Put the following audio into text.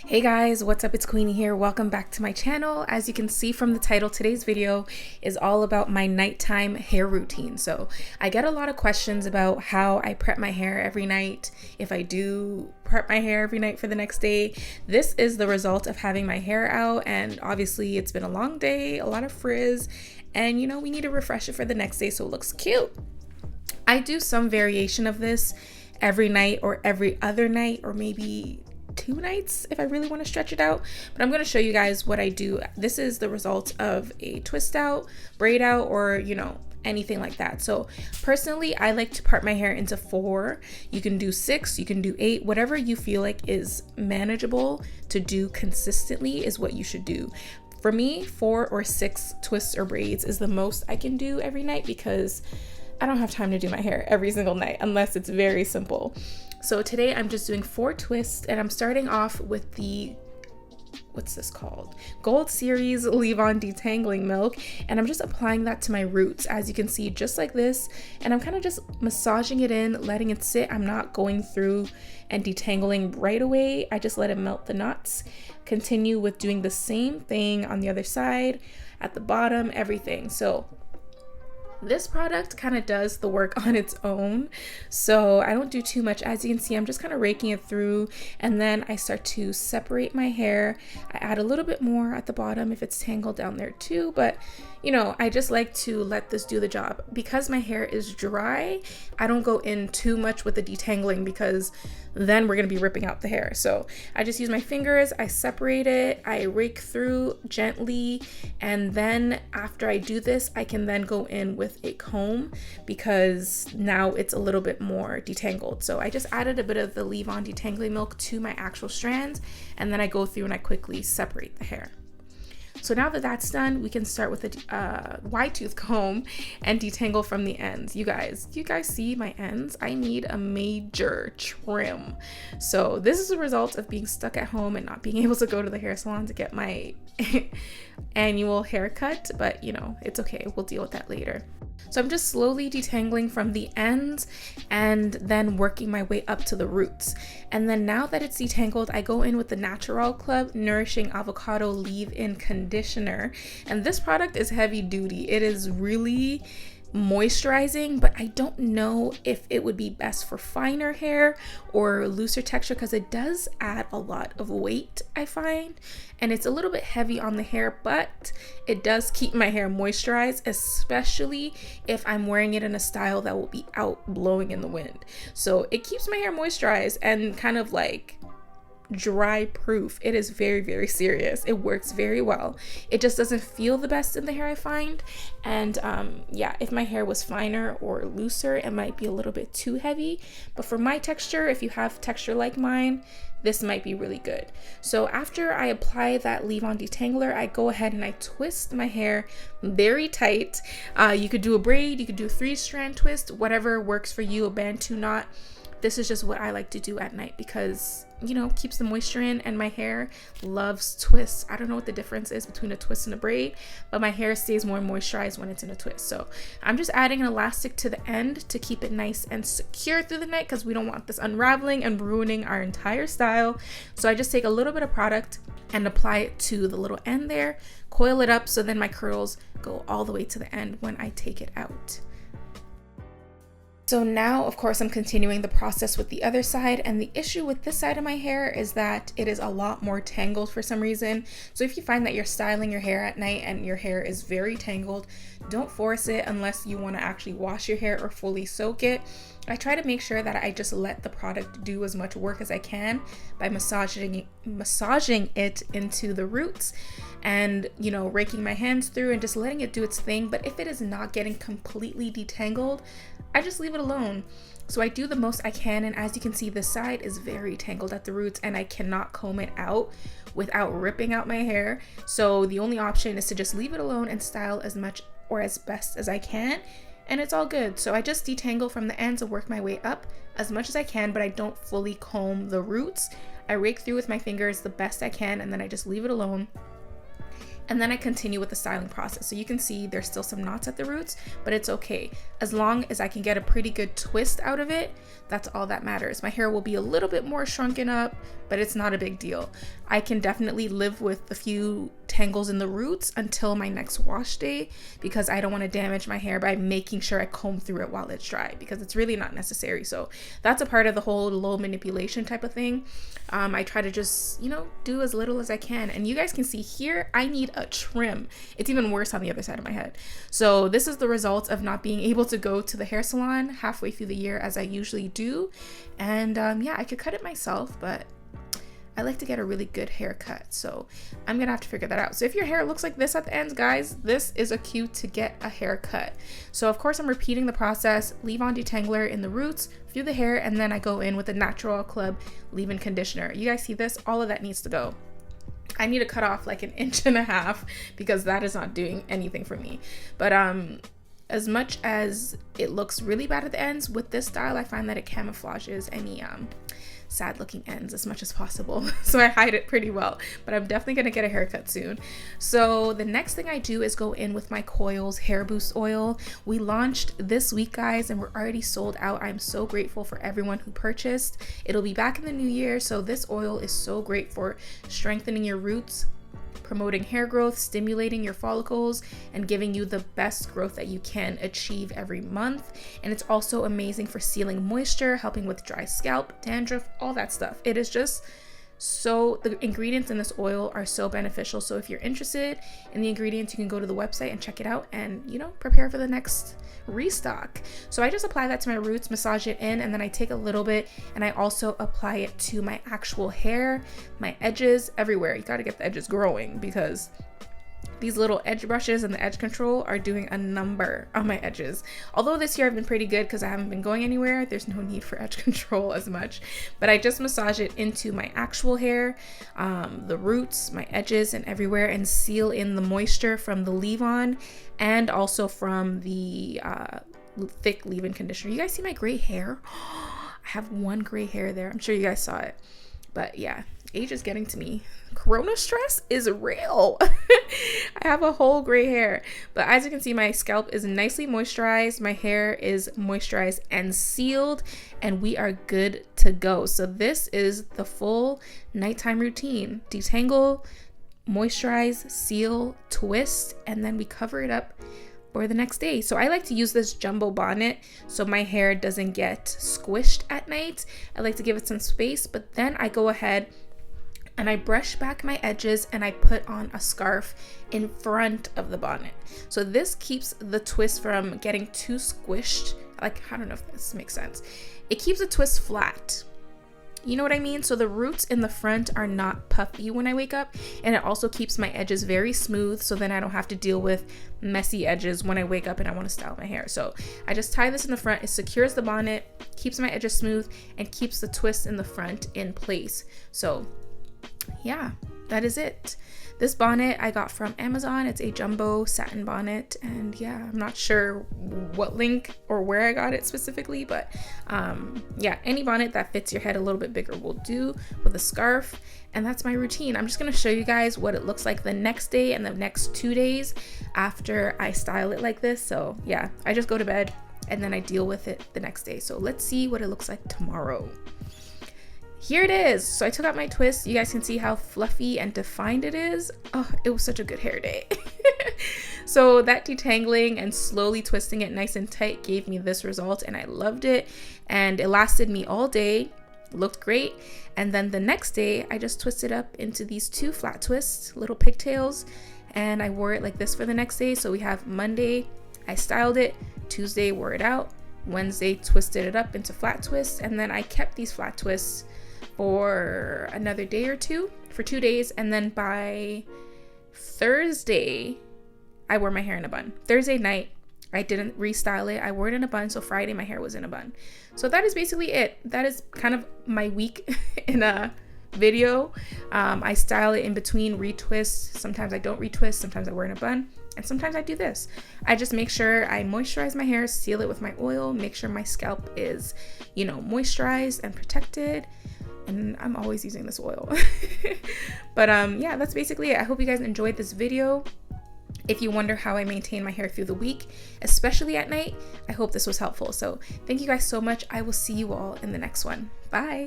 Hey guys, what's up? It's Queenie here. Welcome back to my channel. As you can see from the title, today's video is all about my nighttime hair routine. So I get a lot of questions about how I prep my hair every night, if I do prep my hair every night for the next day. This is the result of having my hair out, and obviously it's been a long day, a lot of frizz, and we need to refresh it for the next day so it looks cute. I do some variation of this every night or every other night, or maybe 2 nights if I really want to stretch it out, but I'm going to show you guys what I do. This is the result of a twist out, braid out, or anything like that. So personally, I like to part my hair into 4. You can do 6, you can do 8, whatever you feel like is manageable to do consistently is what you should do. For me, 4 or 6 twists or braids is the most I can do every night, because I don't have time to do my hair every single night unless it's very simple. So today I'm just doing 4 twists, and I'm starting off with the, what's this called? Gold Series Leave-On Detangling Milk, and I'm just applying that to my roots, as you can see, just like this. And I'm kind of just massaging it in, letting it sit. I'm not going through and detangling right away. I just let it melt the knots. Continue with doing the same thing on the other side, at the bottom, everything. So this product kind of does the work on its own, so I don't do too much. As you can see, I'm just kind of raking it through, and then I start to separate my hair. I add a little bit more at the bottom if it's tangled down there too, but I just like to let this do the job. Because my hair is dry, I don't go in too much with the detangling, because then we're going to be ripping out the hair. So I just use my fingers, I separate it, I rake through gently, and then after I do this, I can then go in with a comb, because now it's a little bit more detangled. So I just added a bit of the leave-on detangling milk to my actual strands, and then I go through and I quickly separate the hair. So now that that's done, we can start with a wide tooth comb and detangle from the ends. You guys see my ends? I need a major trim. So this is a result of being stuck at home and not being able to go to the hair salon to get my annual haircut, but it's okay. We'll deal with that later. So I'm just slowly detangling from the ends and then working my way up to the roots. And then now that it's detangled, I go in with the Natural Club Nourishing Avocado Leave-In Conditioner. And this product is heavy duty. It is really moisturizing, but I don't know if it would be best for finer hair or looser texture, because it does add a lot of weight, I find, and it's a little bit heavy on the hair, but it does keep my hair moisturized, especially if I'm wearing it in a style that will be out blowing in the wind. So it keeps my hair moisturized and kind of like dry proof. It is very, very serious. It works very well. It just doesn't feel the best in the hair, I find. And yeah, if my hair was finer or looser, it might be a little bit too heavy, but for my texture, if you have texture like mine, this might be really good. So after I apply that leave-on detangler, I go ahead and I twist my hair very tight. You could do a braid, you could do a 3-strand twist, whatever works for you, a bantu knot. This is just what I like to do at night, because keeps the moisture in, and my hair loves twists. I don't know what the difference is between a twist and a braid, but my hair stays more moisturized when it's in a twist. So I'm just adding an elastic to the end to keep it nice and secure through the night, because we don't want this unraveling and ruining our entire style. So I just take a little bit of product and apply it to the little end there, coil it up, so then my curls go all the way to the end when I take it out. So now, of course, I'm continuing the process with the other side, and the issue with this side of my hair is that it is a lot more tangled for some reason. So if you find that you're styling your hair at night and your hair is very tangled, don't force it unless you want to actually wash your hair or fully soak it. I try to make sure that I just let the product do as much work as I can by massaging it into the roots, and raking my hands through and just letting it do its thing. But if it is not getting completely detangled, I just leave it alone. So I do the most I can, and as you can see, this side is very tangled at the roots, and I cannot comb it out without ripping out my hair. So the only option is to just leave it alone and style as much or as best as I can, and it's all good. So I just detangle from the ends and work my way up as much as I can, but I don't fully comb the roots. I rake through with my fingers the best I can, and then I just leave it alone. And then I continue with the styling process. So you can see there's still some knots at the roots, but it's okay. As long as I can get a pretty good twist out of it, that's all that matters. My hair will be a little bit more shrunken up, but it's not a big deal. I can definitely live with a few tangles in the roots until my next wash day, because I don't want to damage my hair by making sure I comb through it while it's dry, because it's really not necessary. So that's a part of the whole low manipulation type of thing. I try to just, do as little as I can. And you guys can see here, I need a trim. It's even worse on the other side of my head. So this is the result of not being able to go to the hair salon halfway through the year as I usually do. And yeah, I could cut it myself, but I like to get a really good haircut, so I'm gonna have to figure that out. So if your hair looks like this at the ends, guys, this is a cue to get a haircut. So of course I'm repeating the process: leave-on detangler in the roots, through the hair, and then I go in with a Natural Club leave-in conditioner. You guys see this? All of that needs to go. I need to cut off like 1.5 inches because that is not doing anything for me. But as much as it looks really bad at the ends, with this style I find that it camouflages any sad looking ends as much as possible. So I hide it pretty well, but I'm definitely gonna get a haircut soon. So the next thing I do is go in with my Coils Hair Boost Oil. We launched this week, guys, and we're already sold out. I'm so grateful for everyone who purchased. It'll be back in the new year. So this oil is so great for strengthening your roots, promoting hair growth, stimulating your follicles, and giving you the best growth that you can achieve every month. And it's also amazing for sealing moisture, helping with dry scalp, dandruff, all that stuff. It is just so, the ingredients in this oil are so beneficial. So if you're interested in the ingredients, you can go to the website and check it out and, prepare for the next restock. So I just apply that to my roots, massage it in, and then I take a little bit and I also apply it to my actual hair, my edges, everywhere. You got to get the edges growing, because these little edge brushes and the edge control are doing a number on my edges. Although this year I've been pretty good because I haven't been going anywhere, there's no need for edge control as much. But I just massage it into my actual hair, the roots, my edges, and everywhere, and seal in the moisture from the leave-on and also from the thick leave-in conditioner. You guys see my gray hair? I have one gray hair there. I'm sure you guys saw it. But yeah, age is getting to me. Corona stress is real. I have a whole gray hair, but as you can see, my scalp is nicely moisturized. My hair is moisturized and sealed, and we are good to go. So this is the full nighttime routine: detangle, moisturize, seal, twist, and then we cover it up for the next day. So I like to use this jumbo bonnet so my hair doesn't get squished at night. I like to give it some space, but then I go ahead and I brush back my edges and I put on a scarf in front of the bonnet. So this keeps the twist from getting too squished. Like, I don't know if this makes sense. It keeps the twist flat. You know what I mean? So the roots in the front are not puffy when I wake up, and it also keeps my edges very smooth, so then I don't have to deal with messy edges when I wake up and I want to style my hair. So I just tie this in the front. It secures the bonnet, keeps my edges smooth, and keeps the twist in the front in place. So yeah, that is it. This bonnet I got from Amazon. It's a jumbo satin bonnet, and yeah, I'm not sure what link or where I got it specifically, but yeah, any bonnet that fits your head a little bit bigger will do, with a scarf. And that's my routine. I'm just gonna show you guys what it looks like the next day and the next 2 days after I style it like this. So yeah, I just go to bed and then I deal with it the next day. So let's see what it looks like tomorrow. Here it is. So I took out my twist. You guys can see how fluffy and defined it is. Oh, it was such a good hair day. So that detangling and slowly twisting it nice and tight gave me this result, and I loved it. And it lasted me all day. Looked great. And then the next day, I just twisted up into these 2 flat twists, little pigtails, and I wore it like this for the next day. So we have Monday, I styled it. Tuesday, wore it out. Wednesday, twisted it up into flat twists, and then I kept these flat twists for another day or two, for 2 days, and then by Thursday I wore my hair in a bun. Thursday night I didn't restyle it, I wore it in a bun, so Friday my hair was in a bun. So that is basically it. That is kind of my week in a video. I style it in between retwists. Sometimes I don't retwist, sometimes I wear it in a bun, and sometimes I do this. I just make sure I moisturize my hair, seal it with my oil, make sure my scalp is, moisturized and protected. and I'm always using this oil. But yeah, that's basically it. I hope you guys enjoyed this video. If you wonder how I maintain my hair through the week, especially at night, I hope this was helpful. So thank you guys so much. I will see you all in the next one. Bye.